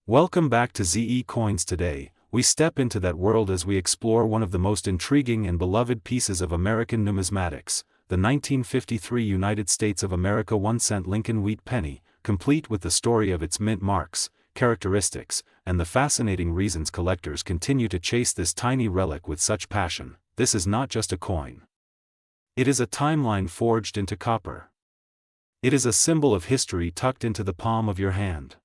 Welcome back to ZE Coins. Today, we step into that world as we explore one of the most intriguing and beloved pieces of American numismatics, the 1953 United States of America 1-cent Lincoln wheat penny, complete with the story of its mint marks, characteristics, and the fascinating reasons collectors continue to chase this tiny relic with such passion. This is not just a coin. It is a timeline forged into copper. It is a symbol of history tucked into the palm of your hand.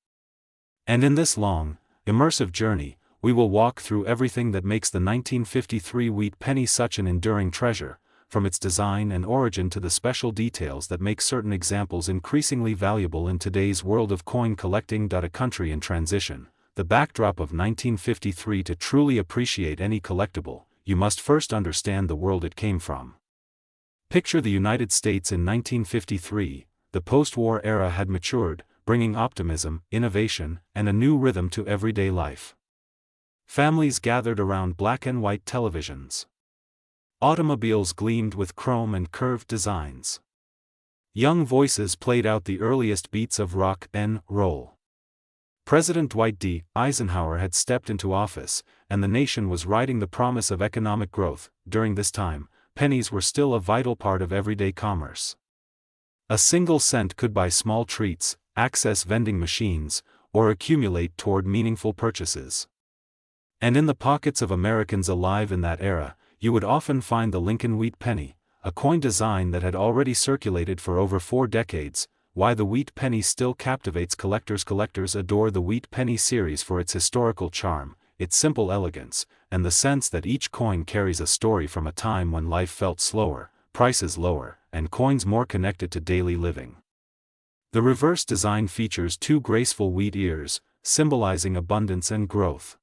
And in this long, immersive journey, we will walk through everything that makes the 1953 wheat penny such an enduring treasure, from its design and origin to the special details that make certain examples increasingly valuable in today's world of coin collecting. A country in transition, the backdrop of 1953. To truly appreciate any collectible, you must first understand the world it came from. Picture the United States in 1953. The post-war era had matured, bringing optimism, innovation, and a new rhythm to everyday life. Families gathered around black and white televisions. Automobiles gleamed with chrome and curved designs. Young voices played out the earliest beats of rock and roll. President Dwight D. Eisenhower had stepped into office, and the nation was riding the promise of economic growth. During this time, pennies were still a vital part of everyday commerce. A single cent could buy small treats, access vending machines, or accumulate toward meaningful purchases. And in the pockets of Americans alive in that era, you would often find the Lincoln wheat penny, a coin design that had already circulated for over 4 decades. Why the wheat penny still captivates collectors. Collectors adore the wheat penny series for its historical charm, its simple elegance, and the sense that each coin carries a story from a time when life felt slower, prices lower, and coins more connected to daily living. The reverse design features 2 graceful wheat ears, symbolizing abundance and growth.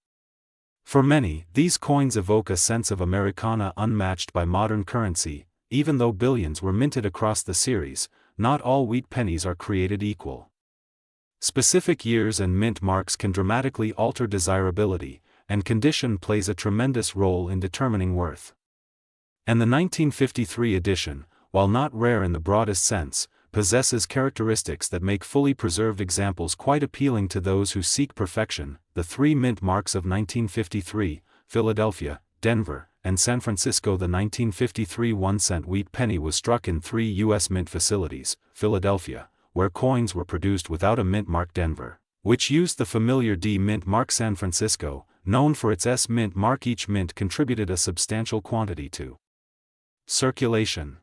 For many, these coins evoke a sense of Americana unmatched by modern currency. Even though billions were minted across the series, not all wheat pennies are created equal. Specific years and mint marks can dramatically alter desirability, and condition plays a tremendous role in determining worth. And the 1953 edition, while not rare in the broadest sense, possesses characteristics that make fully preserved examples quite appealing to those who seek perfection. The 3 mint marks of 1953, Philadelphia, Denver, and San Francisco. The 1953 1-cent wheat penny was struck in 3 U.S. mint facilities: Philadelphia, where coins were produced without a mint mark; Denver, which used the familiar D mint mark; San Francisco, known for its S mint mark. Each mint contributed a substantial quantity to circulation.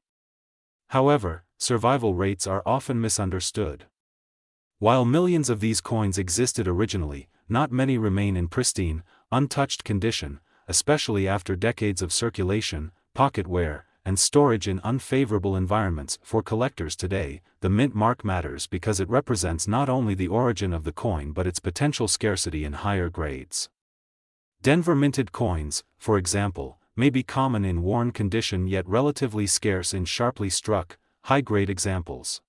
However, survival rates are often misunderstood. While millions of these coins existed originally, not many remain in pristine, untouched condition, especially after decades of circulation, pocket wear, and storage in unfavorable environments. For collectors today, the mint mark matters because it represents not only the origin of the coin but its potential scarcity in higher grades. Denver minted coins, for example, may be common in worn condition yet relatively scarce in sharply struck, high-grade examples.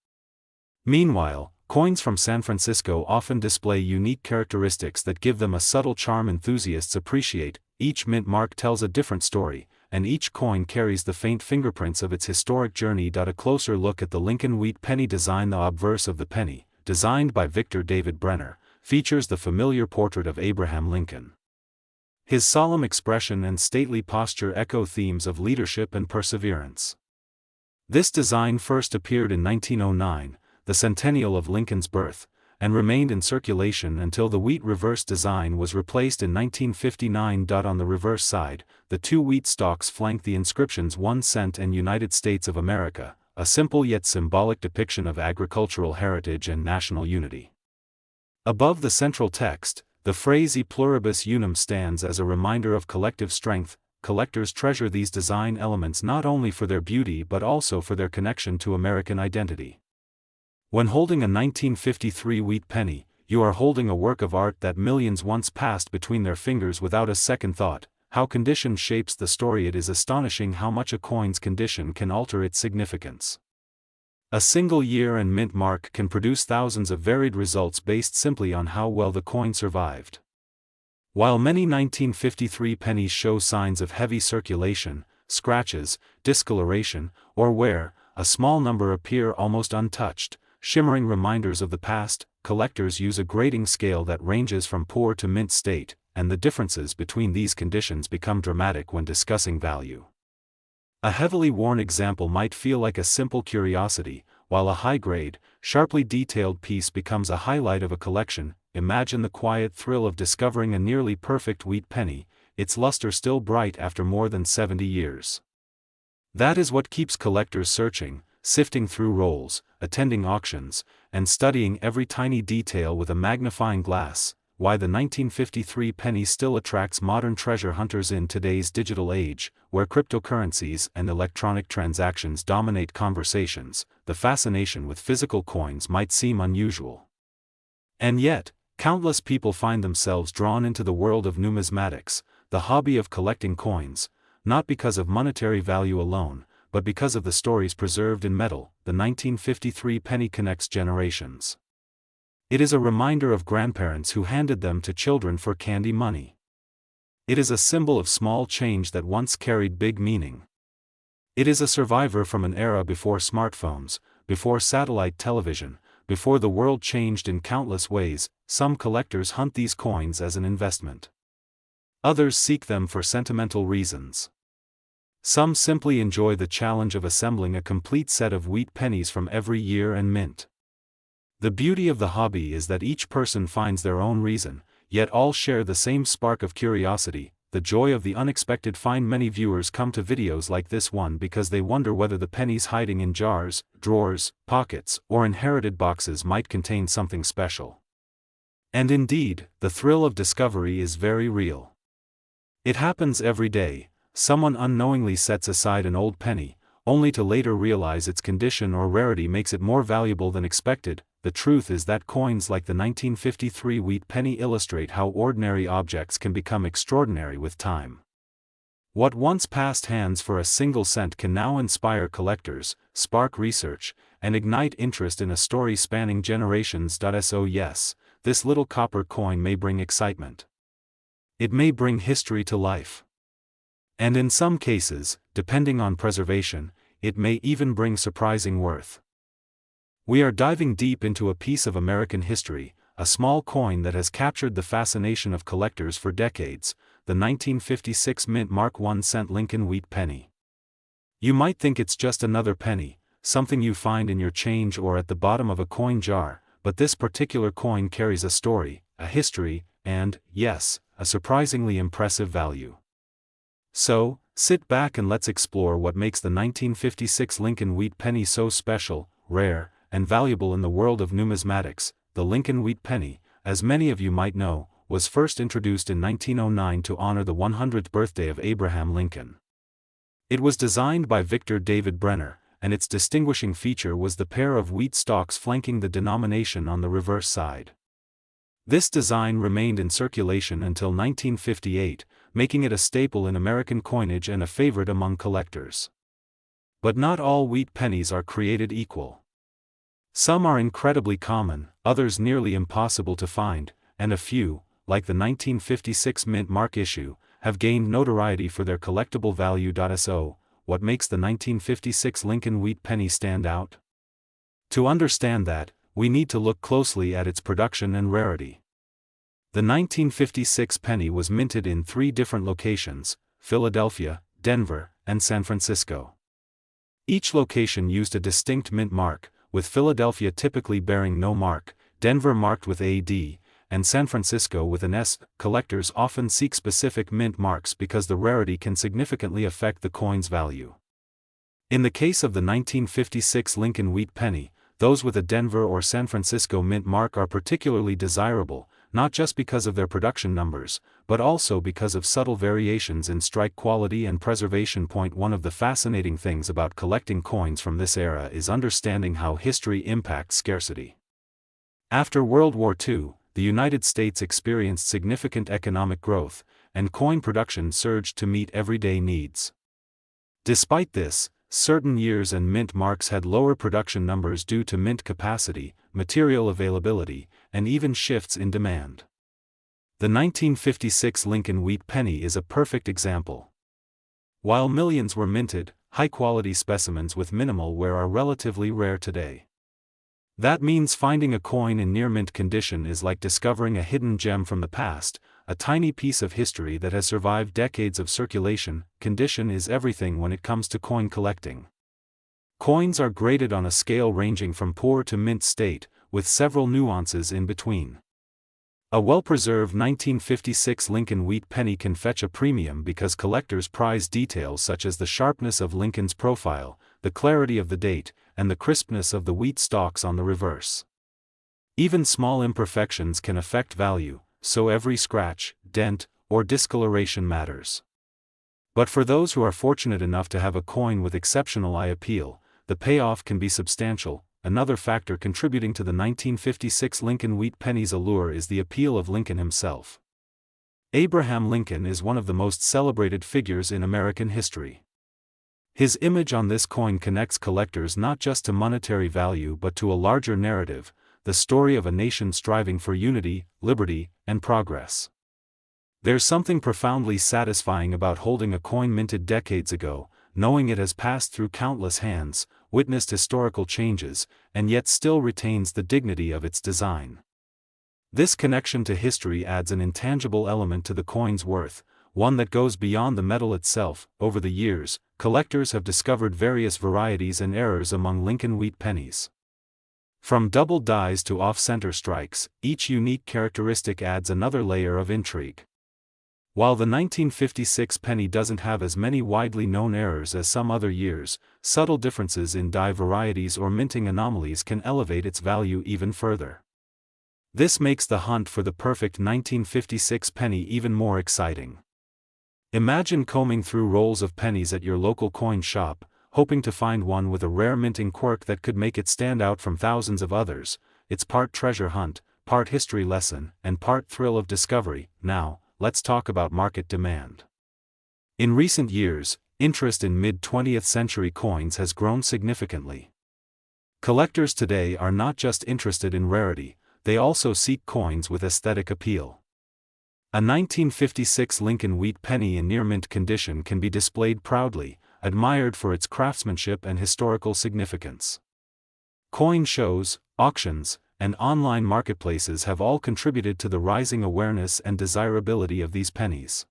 Meanwhile, coins from San Francisco often display unique characteristics that give them a subtle charm enthusiasts appreciate. Each mint mark tells a different story, and each coin carries the faint fingerprints of its historic journey. A closer look at the Lincoln wheat penny design. The obverse of the penny, designed by Victor David Brenner, features the familiar portrait of Abraham Lincoln. His solemn expression and stately posture echo themes of leadership and perseverance. This design first appeared in 1909, the centennial of Lincoln's birth, and remained in circulation until the wheat reverse design was replaced in 1959. On the reverse side, the 2 wheat stalks flank the inscriptions 1 cent and United States of America, a simple yet symbolic depiction of agricultural heritage and national unity. Above the central text, the phrase E pluribus unum stands as a reminder of collective strength. Collectors treasure these design elements not only for their beauty but also for their connection to American identity. When holding a 1953 wheat penny, you are holding a work of art that millions once passed between their fingers without a second thought. How condition shapes the story. It is astonishing how much a coin's condition can alter its significance. A single year and mint mark can produce thousands of varied results based simply on how well the coin survived. While many 1953 pennies show signs of heavy circulation, scratches, discoloration, or wear, a small number appear almost untouched, shimmering reminders of the past. Collectors use a grading scale that ranges from poor to mint state, and the differences between these conditions become dramatic when discussing value. A heavily worn example might feel like a simple curiosity, while a high-grade, sharply detailed piece becomes a highlight of a collection. Imagine the quiet thrill of discovering a nearly perfect wheat penny, its luster still bright after more than 70 years. That is what keeps collectors searching, sifting through rolls, attending auctions, and studying every tiny detail with a magnifying glass. Why the 1953 penny still attracts modern treasure hunters in today's digital age, where cryptocurrencies and electronic transactions dominate conversations. The fascination with physical coins might seem unusual. And yet, countless people find themselves drawn into the world of numismatics, the hobby of collecting coins, not because of monetary value alone, but because of the stories preserved in metal. The 1953 penny connects generations. It is a reminder of grandparents who handed them to children for candy money. It is a symbol of small change that once carried big meaning. It is a survivor from an era before smartphones, before satellite television, before the world changed in countless ways. Some collectors hunt these coins as an investment. Others seek them for sentimental reasons. Some simply enjoy the challenge of assembling a complete set of wheat pennies from every year and mint. The beauty of the hobby is that each person finds their own reason, yet all share the same spark of curiosity, the joy of the unexpected find. Many viewers come to videos like this one because they wonder whether the pennies hiding in jars, drawers, pockets, or inherited boxes might contain something special. And indeed, the thrill of discovery is very real. It happens every day. Someone unknowingly sets aside an old penny, only to later realize its condition or rarity makes it more valuable than expected. The truth is that coins like the 1953 wheat penny illustrate how ordinary objects can become extraordinary with time. What once passed hands for a single cent can now inspire collectors, spark research, and ignite interest in a story spanning generations. So yes, this little copper coin may bring excitement. It may bring history to life. And in some cases, depending on preservation, it may even bring surprising worth. We are diving deep into a piece of American history, a small coin that has captured the fascination of collectors for decades, the 1956 mint mark 1-cent Lincoln wheat penny. You might think it's just another penny, something you find in your change or at the bottom of a coin jar, but this particular coin carries a story, a history, and, yes, a surprisingly impressive value. So, sit back and let's explore what makes the 1956 Lincoln wheat penny so special, rare, and valuable in the world of numismatics. The Lincoln wheat penny, as many of you might know, was first introduced in 1909 to honor the 100th birthday of Abraham Lincoln. It was designed by Victor David Brenner, and its distinguishing feature was the pair of wheat stalks flanking the denomination on the reverse side. This design remained in circulation until 1958, making it a staple in American coinage and a favorite among collectors. But not all wheat pennies are created equal. Some are incredibly common, others nearly impossible to find, and a few, like the 1956 mint mark issue, have gained notoriety for their collectible value. So, what makes the 1956 Lincoln wheat penny stand out? To understand that, we need to look closely at its production and rarity. The 1956 penny was minted in 3 different locations: Philadelphia, Denver, and San Francisco. Each location used a distinct mint mark, with Philadelphia typically bearing no mark, Denver marked with AD, and San Francisco with an S. Collectors often seek specific mint marks because the rarity can significantly affect the coin's value. In the case of the 1956 Lincoln wheat penny, those with a Denver or San Francisco mint mark are particularly desirable, not just because of their production numbers, but also because of subtle variations in strike quality and preservation. One of the fascinating things about collecting coins from this era is understanding how history impacts scarcity. After World War II, the United States experienced significant economic growth, and coin production surged to meet everyday needs. Despite this, certain years and mint marks had lower production numbers due to mint capacity, material availability, and even shifts in demand. The 1956 Lincoln wheat penny is a perfect example. While millions were minted, high-quality specimens with minimal wear are relatively rare today. That means finding a coin in near mint condition is like discovering a hidden gem from the past, a tiny piece of history that has survived decades of circulation. Condition is everything when it comes to coin collecting. Coins are graded on a scale ranging from poor to mint state, with several nuances in between. A well-preserved 1956 Lincoln wheat penny can fetch a premium because collectors prize details such as the sharpness of Lincoln's profile, the clarity of the date, and the crispness of the wheat stalks on the reverse. Even small imperfections can affect value, so every scratch, dent, or discoloration matters. But for those who are fortunate enough to have a coin with exceptional eye appeal, the payoff can be substantial. Another factor contributing to the 1956 Lincoln wheat penny's allure is the appeal of Lincoln himself. Abraham Lincoln is one of the most celebrated figures in American history. His image on this coin connects collectors not just to monetary value but to a larger narrative, the story of a nation striving for unity, liberty, and progress. There's something profoundly satisfying about holding a coin minted decades ago, knowing it has passed through countless hands, witnessed historical changes, and yet still retains the dignity of its design. This connection to history adds an intangible element to the coin's worth, one that goes beyond the metal itself. Over the years, collectors have discovered various varieties and errors among Lincoln wheat pennies. From double dies to off-center strikes, each unique characteristic adds another layer of intrigue. While the 1956 penny doesn't have as many widely known errors as some other years, subtle differences in die varieties or minting anomalies can elevate its value even further. This makes the hunt for the perfect 1956 penny even more exciting. Imagine combing through rolls of pennies at your local coin shop, hoping to find one with a rare minting quirk that could make it stand out from thousands of others. It's part treasure hunt, part history lesson, and part thrill of discovery. Now, let's talk about market demand. In recent years, interest in mid-20th century coins has grown significantly. Collectors today are not just interested in rarity, they also seek coins with aesthetic appeal. A 1956 Lincoln wheat penny in near mint condition can be displayed proudly, admired for its craftsmanship and historical significance. Coin shows, auctions, and online marketplaces have all contributed to the rising awareness and desirability of these pennies.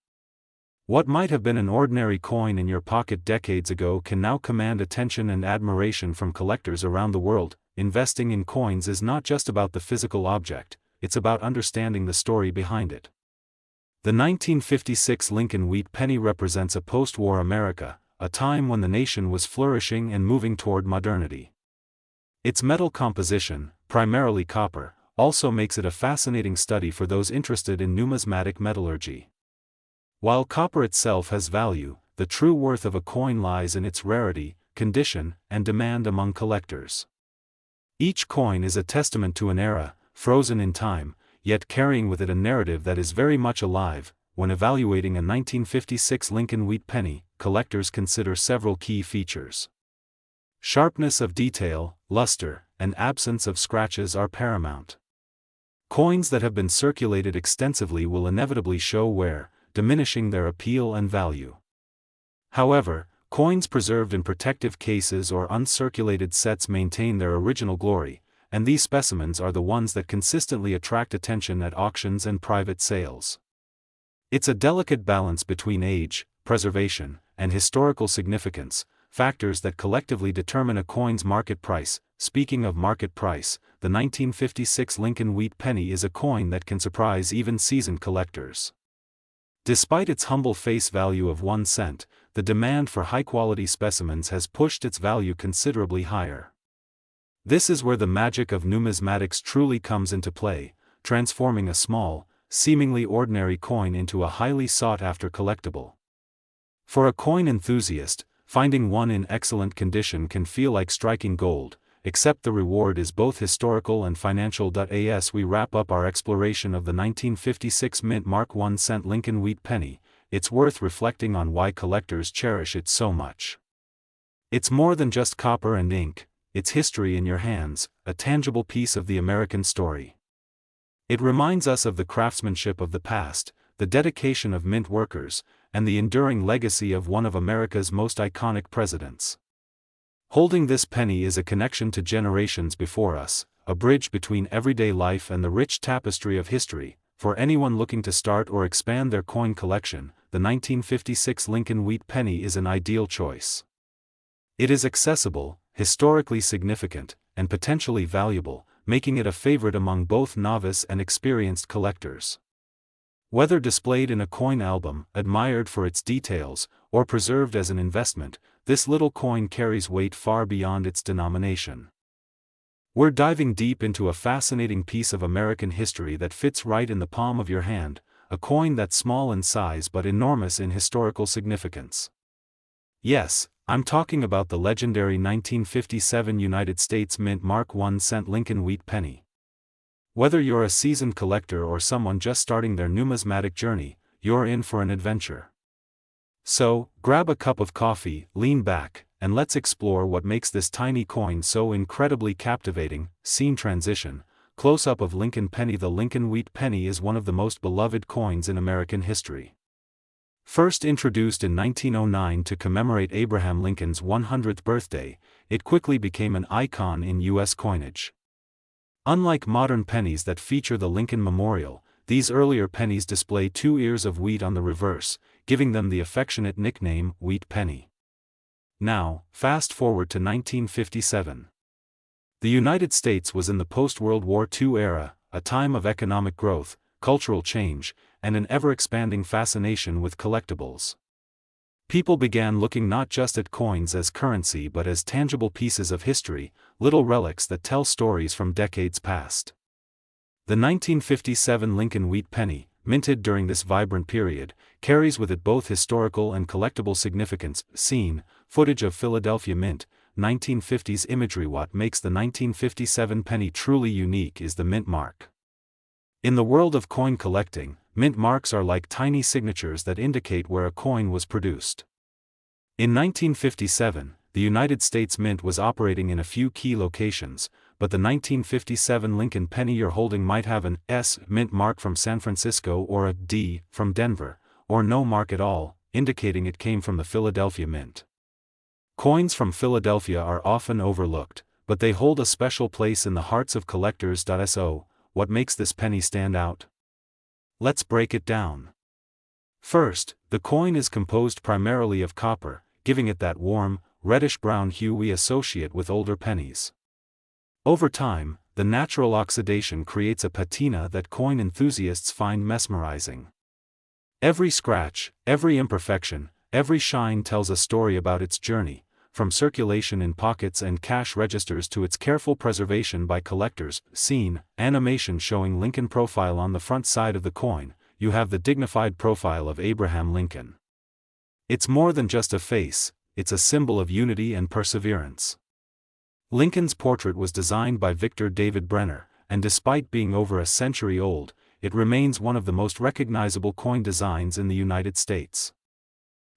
What might have been an ordinary coin in your pocket decades ago can now command attention and admiration from collectors around the world. Investing in coins is not just about the physical object, it's about understanding the story behind it. The 1956 Lincoln wheat penny represents a post-war America, a time when the nation was flourishing and moving toward modernity. Its metal composition, primarily copper, also makes it a fascinating study for those interested in numismatic metallurgy. While copper itself has value, the true worth of a coin lies in its rarity, condition, and demand among collectors. Each coin is a testament to an era, frozen in time, yet carrying with it a narrative that is very much alive. When evaluating a 1956 Lincoln wheat penny, collectors consider several key features. Sharpness of detail, luster, and absence of scratches are paramount. Coins that have been circulated extensively will inevitably show wear, diminishing their appeal and value. However, coins preserved in protective cases or uncirculated sets maintain their original glory, and these specimens are the ones that consistently attract attention at auctions and private sales. It's a delicate balance between age, preservation, and historical significance, factors that collectively determine a coin's market price. Speaking of market price, the 1956 Lincoln wheat penny is a coin that can surprise even seasoned collectors. Despite its humble face value of 1 cent, the demand for high-quality specimens has pushed its value considerably higher. This is where the magic of numismatics truly comes into play, transforming a small, seemingly ordinary coin into a highly sought-after collectible. For a coin enthusiast, finding one in excellent condition can feel like striking gold, except the reward is both historical and financial. As we wrap up our exploration of the 1956 mint mark 1 cent Lincoln wheat penny, it's worth reflecting on why collectors cherish it so much. It's more than just copper and ink, it's history in your hands, a tangible piece of the American story. It reminds us of the craftsmanship of the past, the dedication of mint workers, and the enduring legacy of one of America's most iconic presidents. Holding this penny is a connection to generations before us, a bridge between everyday life and the rich tapestry of history. For anyone looking to start or expand their coin collection, the 1956 Lincoln Wheat Penny is an ideal choice. It is accessible, historically significant, and potentially valuable, making it a favorite among both novice and experienced collectors. Whether displayed in a coin album, admired for its details, or preserved as an investment, this little coin carries weight far beyond its denomination. We're diving deep into a fascinating piece of American history that fits right in the palm of your hand, a coin that's small in size but enormous in historical significance. Yes, I'm talking about the legendary 1957 United States Mint Mark 1-cent Lincoln Wheat Penny. Whether you're a seasoned collector or someone just starting their numismatic journey, you're in for an adventure. So, grab a cup of coffee, lean back, and let's explore what makes this tiny coin so incredibly captivating. Scene transition, close-up of Lincoln Penny. The Lincoln Wheat Penny is one of the most beloved coins in American history. First introduced in 1909 to commemorate Abraham Lincoln's 100th birthday, it quickly became an icon in U.S. coinage. Unlike modern pennies that feature the Lincoln Memorial, these earlier pennies display 2 ears of wheat on the reverse, giving them the affectionate nickname Wheat Penny. Now, fast forward to 1957. The United States was in the post-World War II era, a time of economic growth, cultural change, and an ever-expanding fascination with collectibles. People began looking not just at coins as currency but as tangible pieces of history, little relics that tell stories from decades past. The 1957 Lincoln Wheat Penny, minted during this vibrant period, carries with it both historical and collectible significance. Scene, footage of Philadelphia Mint, 1950s imagery. What makes the 1957 penny truly unique is the mint mark. In the world of coin collecting, mint marks are like tiny signatures that indicate where a coin was produced. In 1957, the United States Mint was operating in a few key locations, but the 1957 Lincoln penny you're holding might have an S mint mark from San Francisco or a D from Denver, or no mark at all, indicating it came from the Philadelphia Mint. Coins from Philadelphia are often overlooked, but they hold a special place in the hearts of collectors. So, what makes this penny stand out? Let's break it down. First, the coin is composed primarily of copper, giving it that warm, reddish-brown hue we associate with older pennies. Over time, the natural oxidation creates a patina that coin enthusiasts find mesmerizing. Every scratch, every imperfection, every shine tells a story about its journey, from circulation in pockets and cash registers to its careful preservation by collectors. Scene, animation showing Lincoln profile. On the front side of the coin, you have the dignified profile of Abraham Lincoln. It's more than just a face, it's a symbol of unity and perseverance. Lincoln's portrait was designed by Victor David Brenner, and despite being over a century old, it remains one of the most recognizable coin designs in the United States.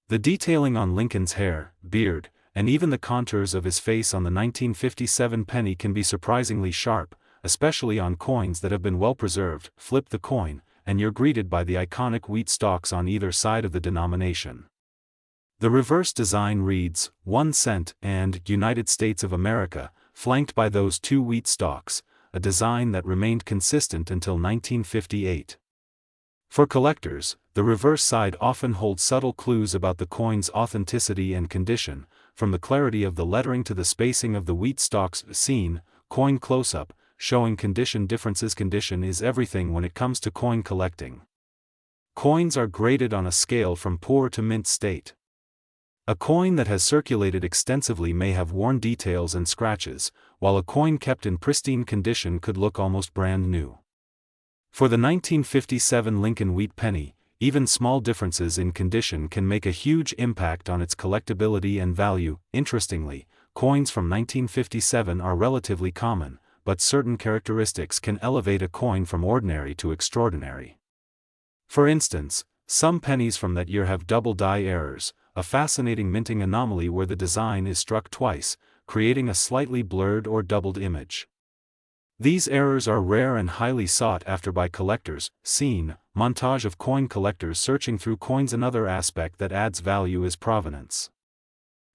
The detailing on Lincoln's hair, beard, and even the contours of his face on the 1957 penny can be surprisingly sharp, especially on coins that have been well preserved. Flip the coin, and you're greeted by the iconic wheat stalks on either side of the denomination. The reverse design reads, 1 cent and United States of America, flanked by those 2 wheat stalks, a design that remained consistent until 1958. For collectors, the reverse side often holds subtle clues about the coin's authenticity and condition, from the clarity of the lettering to the spacing of the wheat stalks. Scene, coin close-up, showing condition differences. Condition is everything when it comes to coin collecting. Coins are graded on a scale from poor to mint state. A coin that has circulated extensively may have worn details and scratches, while a coin kept in pristine condition could look almost brand new. For the 1957 Lincoln Wheat Penny, even small differences in condition can make a huge impact on its collectability and value. Interestingly, coins from 1957 are relatively common, but certain characteristics can elevate a coin from ordinary to extraordinary. For instance, some pennies from that year have double die errors, a fascinating minting anomaly where the design is struck twice, creating a slightly blurred or doubled image. These errors are rare and highly sought after by collectors. Scene, montage of coin collectors searching through coins. Another aspect that adds value is provenance.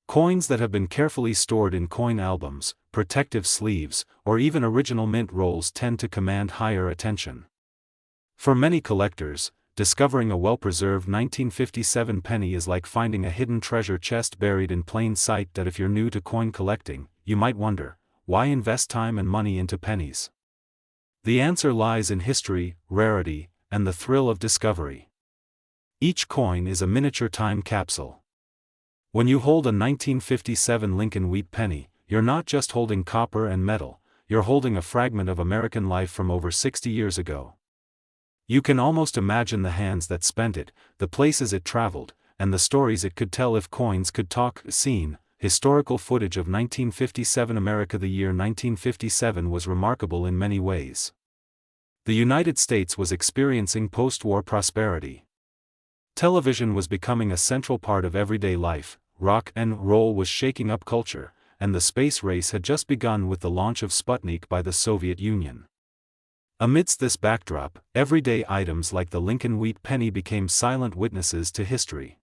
Coins that have been carefully stored in coin albums, protective sleeves, or even original mint rolls tend to command higher attention. For many collectors, discovering a well-preserved 1957 penny is like finding a hidden treasure chest buried in plain sight. That if you're new to coin collecting, you might wonder, why invest time and money into pennies? The answer lies in history, rarity, and the thrill of discovery. Each coin is a miniature time capsule. When you hold a 1957 Lincoln wheat penny, you're not just holding copper and metal, you're holding a fragment of American life from over 60 years ago. You can almost imagine the hands that spent it, the places it traveled, and the stories it could tell if coins could talk. Scene, historical footage of 1957 America. The year 1957 was remarkable in many ways. The United States was experiencing post-war prosperity. Television was becoming a central part of everyday life, rock and roll was shaking up culture, and the space race had just begun with the launch of Sputnik by the Soviet Union. Amidst this backdrop, everyday items like the Lincoln wheat penny became silent witnesses to history.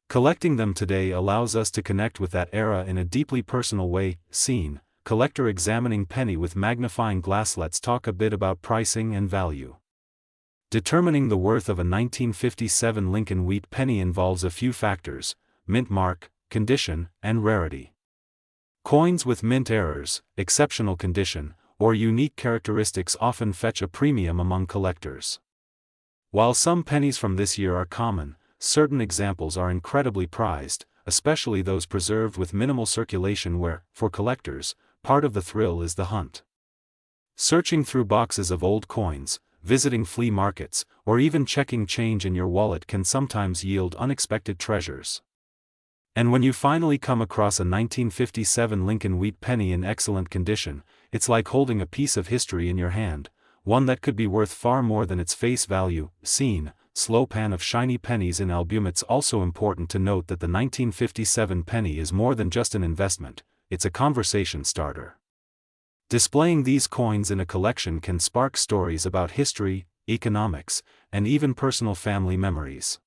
Collecting them today allows us to connect with that era in a deeply personal way. Scene, collector examining penny with magnifying glass. Let's talk a bit about pricing and value. Determining the worth of a 1957 Lincoln wheat penny involves a few factors: mint mark, condition, and rarity. Coins with mint errors, exceptional condition, or unique characteristics often fetch a premium among collectors. While some pennies from this year are common, certain examples are incredibly prized, especially those preserved with minimal circulation where, for collectors, part of the thrill is the hunt. Searching through boxes of old coins, visiting flea markets, or even checking change in your wallet can sometimes yield unexpected treasures. And when you finally come across a 1957 Lincoln wheat penny in excellent condition, it's like holding a piece of history in your hand, one that could be worth far more than its face value. Scene, slow pan of shiny pennies in album. It's also important to note that the 1957 penny is more than just an investment, it's a conversation starter. Displaying these coins in a collection can spark stories about history, economics, and even personal family memories.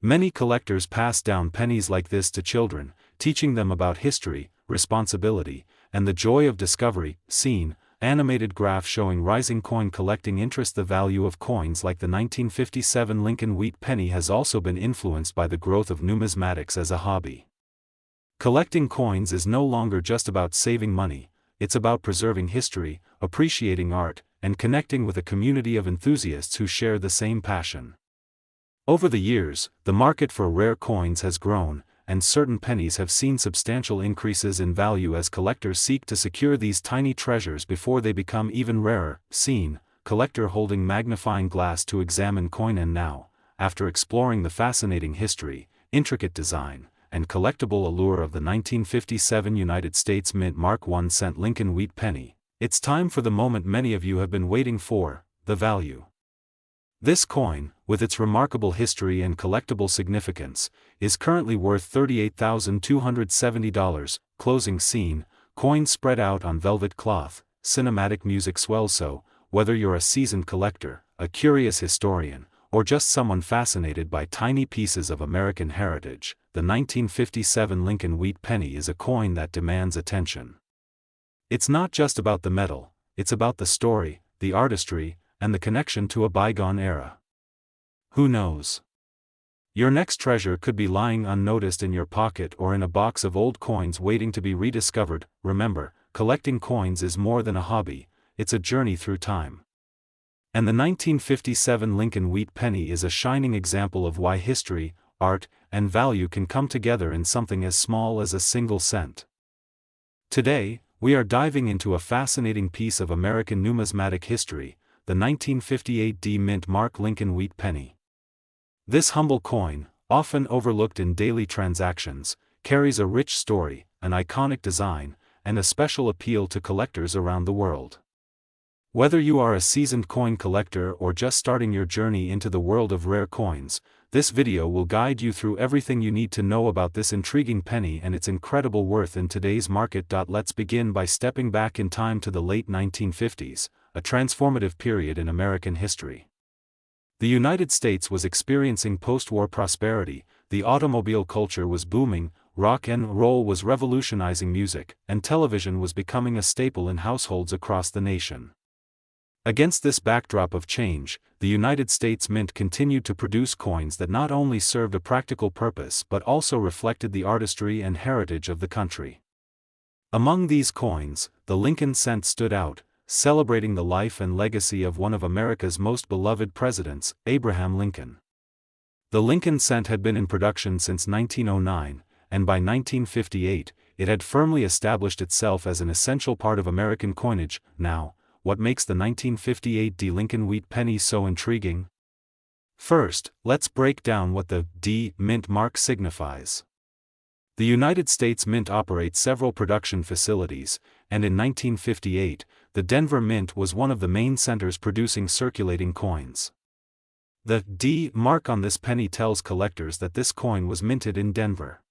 Many collectors pass down pennies like this to children, teaching them about history, responsibility, and the joy of discovery. Scene, animated graph showing rising coin collecting interest. The value of coins like the 1957 Lincoln wheat penny has also been influenced by the growth of numismatics as a hobby. Collecting coins is no longer just about saving money, it's about preserving history, appreciating art, and connecting with a community of enthusiasts who share the same passion. Over the years, the market for rare coins has grown, and certain pennies have seen substantial increases in value as collectors seek to secure these tiny treasures before they become even rarer. Scene, collector holding magnifying glass to examine coin. And now, after exploring the fascinating history, intricate design, and collectible allure of the 1957 United States Mint Mark 1-cent Lincoln wheat penny, it's time for the moment many of you have been waiting for: the value. This coin, with its remarkable history and collectible significance, is currently worth $38,270. Closing scene, coins spread out on velvet cloth, cinematic music swells. So, whether you're a seasoned collector, a curious historian, or just someone fascinated by tiny pieces of American heritage, the 1957 Lincoln wheat penny is a coin that demands attention. It's not just about the metal, it's about the story, the artistry, and the connection to a bygone era. Who knows? Your next treasure could be lying unnoticed in your pocket or in a box of old coins waiting to be rediscovered. Remember, collecting coins is more than a hobby, it's a journey through time. And the 1957 Lincoln wheat penny is a shining example of why history, art, and value can come together in something as small as a single cent. Today, we are diving into a fascinating piece of American numismatic history, the 1958 D Mint Mark Lincoln wheat penny. This humble coin, often overlooked in daily transactions, carries a rich story, an iconic design, and a special appeal to collectors around the world. Whether you are a seasoned coin collector or just starting your journey into the world of rare coins, this video will guide you through everything you need to know about this intriguing penny and its incredible worth in today's market. Let's begin by stepping back in time to the late 1950s, a transformative period in American history. The United States was experiencing post-war prosperity, the automobile culture was booming, rock and roll was revolutionizing music, and television was becoming a staple in households across the nation. Against this backdrop of change, the United States Mint continued to produce coins that not only served a practical purpose but also reflected the artistry and heritage of the country. Among these coins, the Lincoln cent stood out, celebrating the life and legacy of one of America's most beloved presidents, Abraham Lincoln. The Lincoln cent had been in production since 1909, and by 1958, it had firmly established itself as an essential part of American coinage. Now, what makes the 1958 D. Lincoln wheat penny so intriguing? First, let's break down what the D Mint mark signifies. The United States Mint operates several production facilities, and in 1958, the Denver Mint was one of the main centers producing circulating coins. The D mark on this penny tells collectors that this coin was minted in Denver.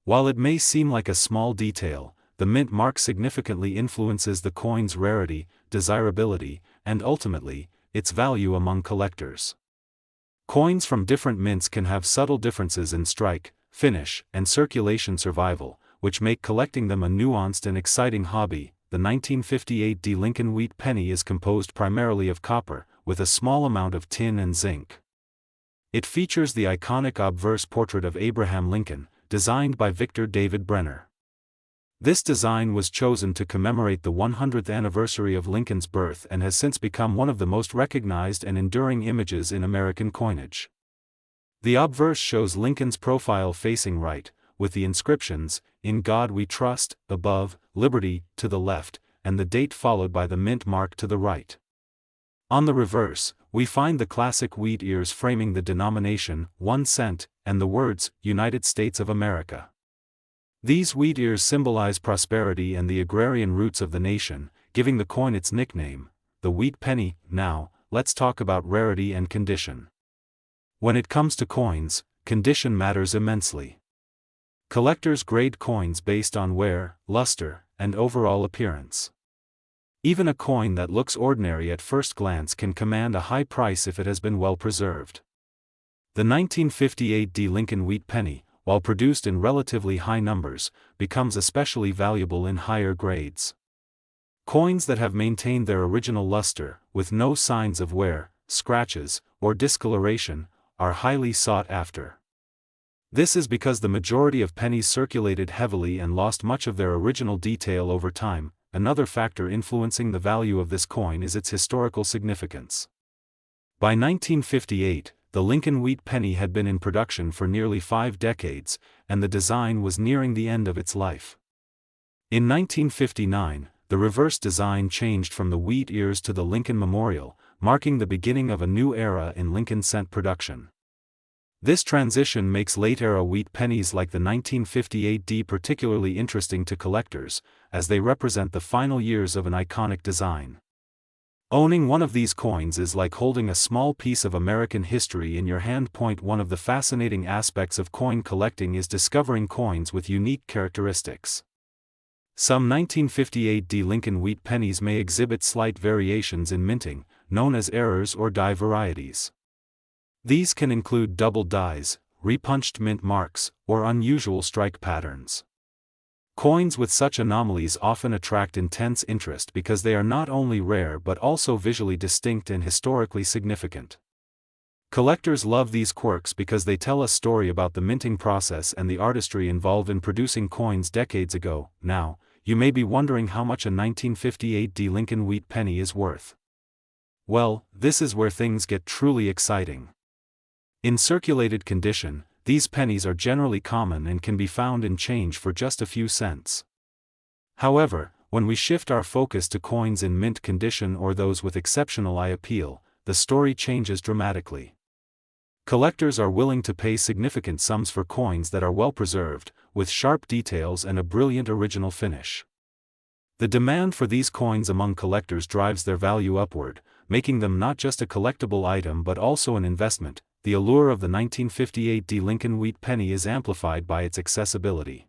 While it may seem like a small detail, the mint mark significantly influences the coin's rarity, desirability, and ultimately, its value among collectors. Coins from different mints can have subtle differences in strike, finish, and circulation survival, which make collecting them a nuanced and exciting hobby. The 1958 D. Lincoln wheat penny is composed primarily of copper, with a small amount of tin and zinc. It features the iconic obverse portrait of Abraham Lincoln, designed by Victor David Brenner. This design was chosen to commemorate the 100th anniversary of Lincoln's birth and has since become one of the most recognized and enduring images in American coinage. The obverse shows Lincoln's profile facing right, with the inscriptions, "In God We Trust," above, "Liberty," to the left, and the date followed by the mint mark to the right. On the reverse, we find the classic wheat ears framing the denomination, 1 cent, and the words, United States of America. These wheat ears symbolize prosperity and the agrarian roots of the nation, giving the coin its nickname, the wheat penny. Now, let's talk about rarity and condition. When it comes to coins, condition matters immensely. Collectors grade coins based on wear, luster, and overall appearance. Even a coin that looks ordinary at first glance can command a high price if it has been well preserved. The 1958 D. Lincoln wheat penny, while produced in relatively high numbers, becomes especially valuable in higher grades. Coins that have maintained their original luster, with no signs of wear, scratches, or discoloration, are highly sought after. This is because the majority of pennies circulated heavily and lost much of their original detail over time. Another factor influencing the value of this coin is its historical significance. By 1958, the Lincoln wheat penny had been in production for nearly 5 decades, and the design was nearing the end of its life. In 1959, the reverse design changed from the wheat ears to the Lincoln Memorial, marking the beginning of a new era in Lincoln cent production. This transition makes late-era wheat pennies like the 1958 D particularly interesting to collectors, as they represent the final years of an iconic design. Owning one of these coins is like holding a small piece of American history in your hand. One of the fascinating aspects of coin collecting is discovering coins with unique characteristics. Some 1958 D. Lincoln wheat pennies may exhibit slight variations in minting, known as errors or die varieties. These can include double dies, repunched mint marks, or unusual strike patterns. Coins with such anomalies often attract intense interest because they are not only rare but also visually distinct and historically significant. Collectors love these quirks because they tell a story about the minting process and the artistry involved in producing coins decades ago. Now, you may be wondering how much a 1958 D. Lincoln wheat penny is worth. Well, this is where things get truly exciting. In circulated condition, these pennies are generally common and can be found in change for just a few cents. However, when we shift our focus to coins in mint condition or those with exceptional eye appeal, the story changes dramatically. Collectors are willing to pay significant sums for coins that are well preserved, with sharp details and a brilliant original finish. The demand for these coins among collectors drives their value upward, making them not just a collectible item but also an investment. The allure of the 1958 D. Lincoln wheat penny is amplified by its accessibility.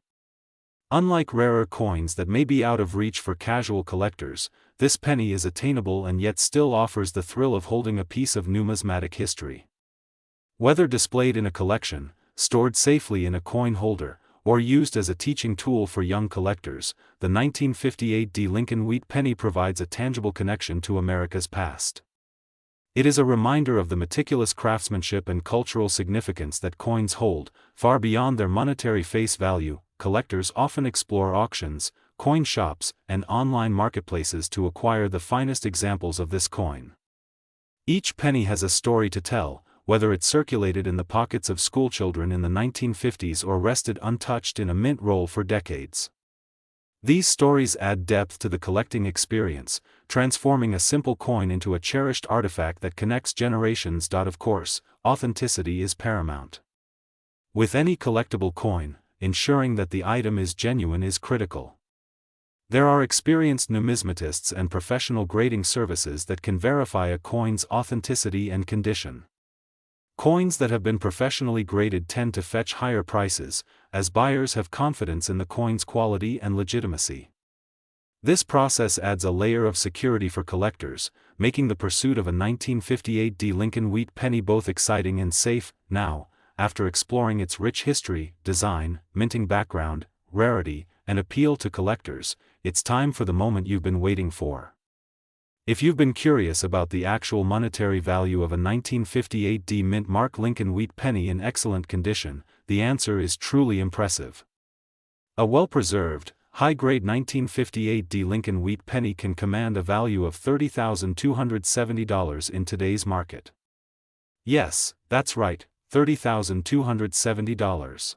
Unlike rarer coins that may be out of reach for casual collectors, this penny is attainable and yet still offers the thrill of holding a piece of numismatic history. Whether displayed in a collection, stored safely in a coin holder, Or used as a teaching tool for young collectors, the 1958 Lincoln wheat penny provides a tangible connection to America's past. It is a reminder of the meticulous craftsmanship and cultural significance that coins hold. Far beyond their monetary face value, collectors often explore auctions, coin shops, and online marketplaces to acquire the finest examples of this coin. Each penny has a story to tell, whether it circulated in the pockets of schoolchildren in the 1950s or rested untouched in a mint roll for decades. These stories add depth to the collecting experience, transforming a simple coin into a cherished artifact that connects generations. Of course, authenticity is paramount. With any collectible coin, ensuring that the item is genuine is critical. There are experienced numismatists and professional grading services that can verify a coin's authenticity and condition. Coins that have been professionally graded tend to fetch higher prices, as buyers have confidence in the coin's quality and legitimacy. This process adds a layer of security for collectors, making the pursuit of a 1958 Lincoln wheat penny both exciting and safe. Now, after exploring its rich history, design, minting background, rarity, and appeal to collectors, it's time for the moment you've been waiting for. If you've been curious about the actual monetary value of a 1958 mint mark Lincoln wheat penny in excellent condition, the answer is truly impressive. A well-preserved, high-grade 1958 Lincoln wheat penny can command a value of $30,270 in today's market. Yes, that's right, $30,270.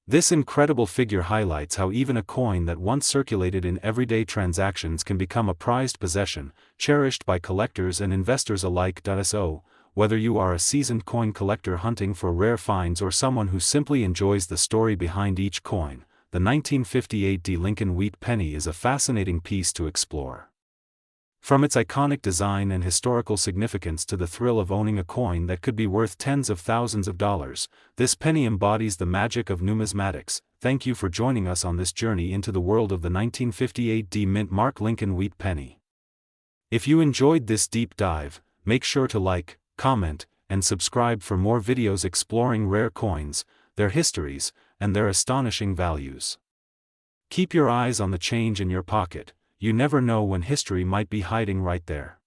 This incredible figure highlights how even a coin that once circulated in everyday transactions can become a prized possession, cherished by collectors and investors alike. So, whether you are a seasoned coin collector hunting for rare finds or someone who simply enjoys the story behind each coin, the 1958 Lincoln wheat penny is a fascinating piece to explore. From its iconic design and historical significance to the thrill of owning a coin that could be worth tens of thousands of dollars, this penny embodies the magic of numismatics. Thank you for joining us on this journey into the world of the 1958 mint mark Lincoln wheat penny. If you enjoyed this deep dive, make sure to like, comment, and subscribe for more videos exploring rare coins, their histories, and their astonishing values. Keep your eyes on the change in your pocket. You never know when history might be hiding right there.